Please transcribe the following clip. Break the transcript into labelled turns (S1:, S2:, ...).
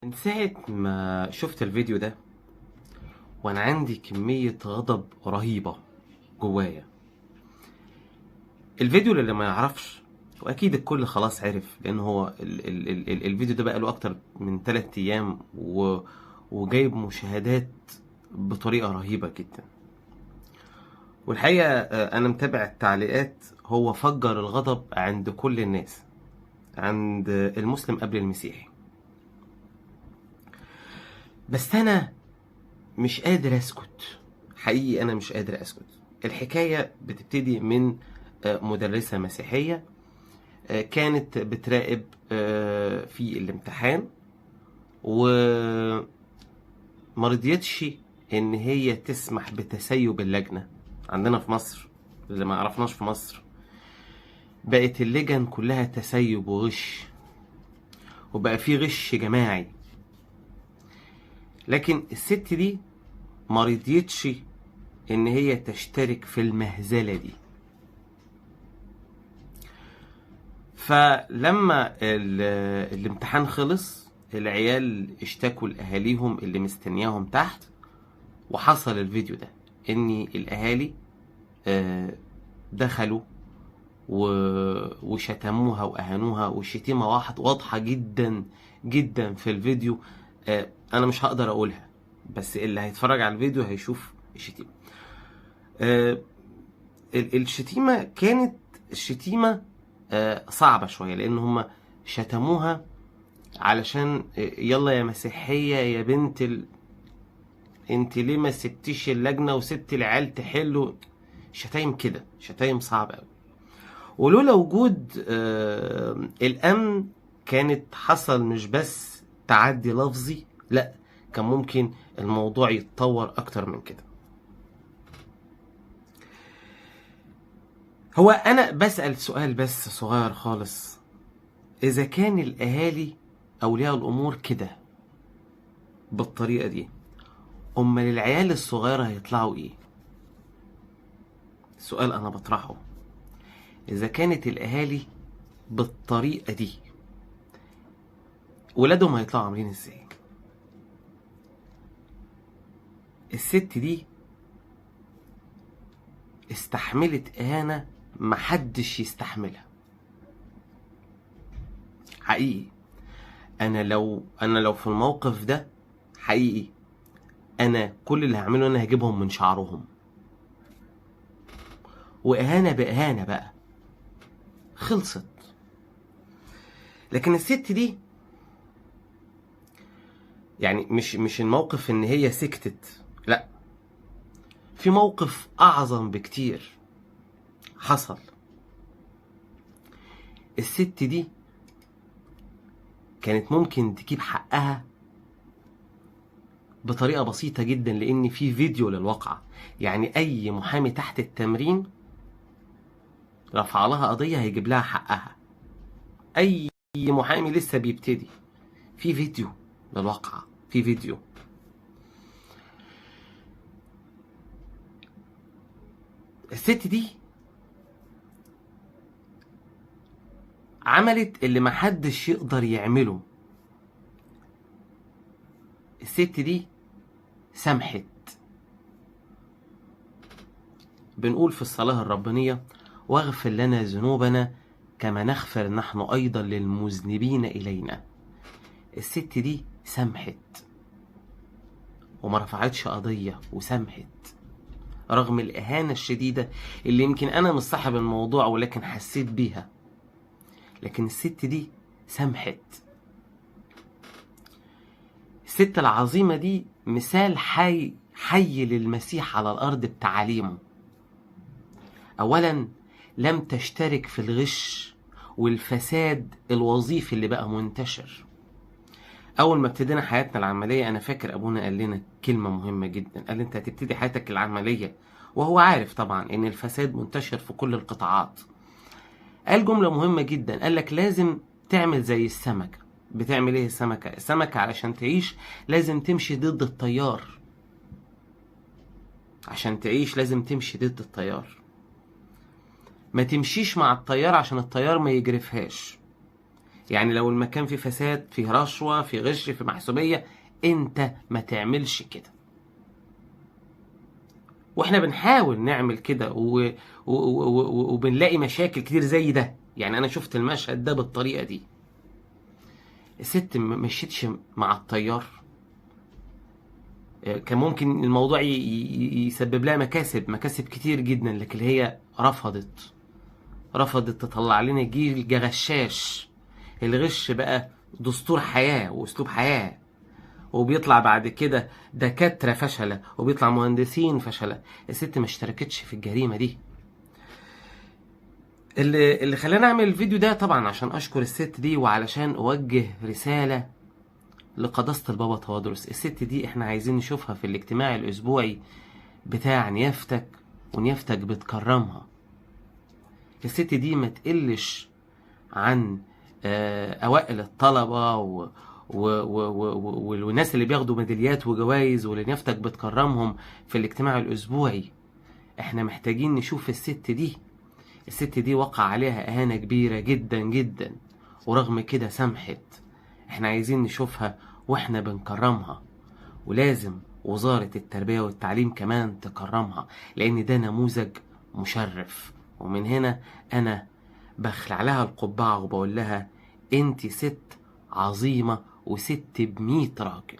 S1: من ساعة ما شفت الفيديو ده وانا عندي كمية غضب رهيبة جوايا. الفيديو اللي ما يعرفش، واكيد الكل خلاص عرف، لان هو الفيديو ده بقى له اكتر من 3 ايام وجايب مشاهدات بطريقة رهيبة جدا. والحقيقة انا متابع التعليقات. هو فجر الغضب عند كل الناس، عند المسلم قبل المسيحي. بس انا مش قادر اسكت. حقيقي انا مش قادر اسكت. الحكاية بتبتدي من مدرسة مسيحية كانت بتراقب في الامتحان، ومرضيتش ان هي تسمح بتسيب اللجنة. عندنا في مصر، اللي ما عرفناش في مصر، بقت اللجن كلها تسيب وغش، وبقى في غش جماعي. لكن الست دي مرضيتش ان هي تشترك في المهزلة دي. فلما الامتحان خلص، العيال اشتكوا لأهاليهم اللي مستنياهم تحت، وحصل الفيديو ده ان الاهالي دخلوا وشتموها واهانوها، والشتيمة واضحة جدا جدا في الفيديو. انا مش هقدر اقولها، بس اللي هيتفرج على الفيديو هيشوف الشتيمة. الشتيمة كانت الشتيمة صعبة شوية، لان هما شتموها علشان يلا يا مسيحية يا بنت انت ليه ما سبتيش اللجنة وسبت العيال تحلوا. شتايم كده، شتايم صعبة قوي. ولولا وجود الامن كانت حصل مش بس تعدي لفظي، لا، كان ممكن الموضوع يتطور اكتر من كده. هو انا بسأل سؤال بس صغير خالص: اذا كان الاهالي اولياء الامور كده بالطريقة دي، امال العيال الصغيرة هيطلعوا ايه؟ سؤال انا بطرحه. اذا كانت الاهالي بالطريقة دي، ولادهم هيطلعوا عاملين ازاي؟ الست دي استحملت اهانة محدش يستحملها. حقيقي انا لو في الموقف ده، حقيقي انا كل اللي هعمله انا هجيبهم من شعرهم، واهانة باهانة بقى، خلصت. لكن الست دي يعني مش الموقف ان هي سكتت، لا، في موقف اعظم بكتير حصل. الست دي كانت ممكن تجيب حقها بطريقة بسيطة جدا، لان في فيديو للواقعة. يعني اي محامي تحت التمرين رفع لها قضية هيجيب لها حقها. اي محامي لسه بيبتدي، في فيديو للواقعة، في فيديو. الست دي عملت اللي محدش يقدر يعمله. الست دي سمحت. بنقول في الصلاة الربانية: واغفر لنا ذنوبنا كما نغفر نحن أيضا للمذنبين إلينا. الست دي سمحت وما رفعتش قضية، وسمحت رغم الإهانة الشديدة اللي يمكن أنا مش صاحب الموضوع ولكن حسيت بيها. لكن الست دي سمحت. الست العظيمة دي مثال حي للمسيح على الأرض بتعاليمه. أولا، لم تشترك في الغش والفساد الوظيفي اللي بقى منتشر. أول ما ابتدينا حياتنا العملية، أنا فاكر أبونا قال لنا كلمة مهمة جدا، قال: أنت هتبتدي حياتك العملية، وهو عارف طبعا إن الفساد منتشر في كل القطاعات. قال جملة مهمة جدا، قال لك لازم تعمل زي السمكة. بتعمل ايه السمكة؟ السمكة علشان تعيش لازم تمشي ضد التيار. عشان تعيش لازم تمشي ضد التيار، ما تمشيش مع التيار عشان التيار ما يجرفهاش. يعني لو المكان فيه فساد، فيه رشوة، فيه غش، فيه محسوبية، انت ما تعملش كده. واحنا بنحاول نعمل كده وبنلاقي مشاكل كتير زي ده. يعني انا شفت المشهد ده بالطريقة دي. الست مشيتش مع التيار. كان ممكن الموضوع يسبب لها مكاسب كتير جدا، لكن هي رفضت تطلع لنا جيل غشاش. الغش بقى دستور حياة واسلوب حياة، وبيطلع بعد كده دكاترة فشلة، وبيطلع مهندسين فشلة. الست ما اشتركتش في الجريمة دي. اللي خلاني اعمل الفيديو ده طبعا عشان اشكر الست دي، وعلشان اوجه رسالة لقداسة البابا توادرس. الست دي احنا عايزين نشوفها في الاجتماع الاسبوعي بتاع نيافتك، ونيافتك بتكرمها. الست دي ما تقلش عن اوائل الطلبة والناس اللي بياخدوا ميداليات وجوائز، واللي نيافتك بتكرمهم في الاجتماع الاسبوعي. احنا محتاجين نشوف الست دي. الست دي وقع عليها اهانة كبيرة جدا جدا، ورغم كده سمحت. احنا عايزين نشوفها واحنا بنكرمها، ولازم وزارة التربية والتعليم كمان تكرمها، لان ده نموذج مشرف. ومن هنا انا بخلع لها القبعة وبقول لها انت ست عظيمة، وست ب100 راجل.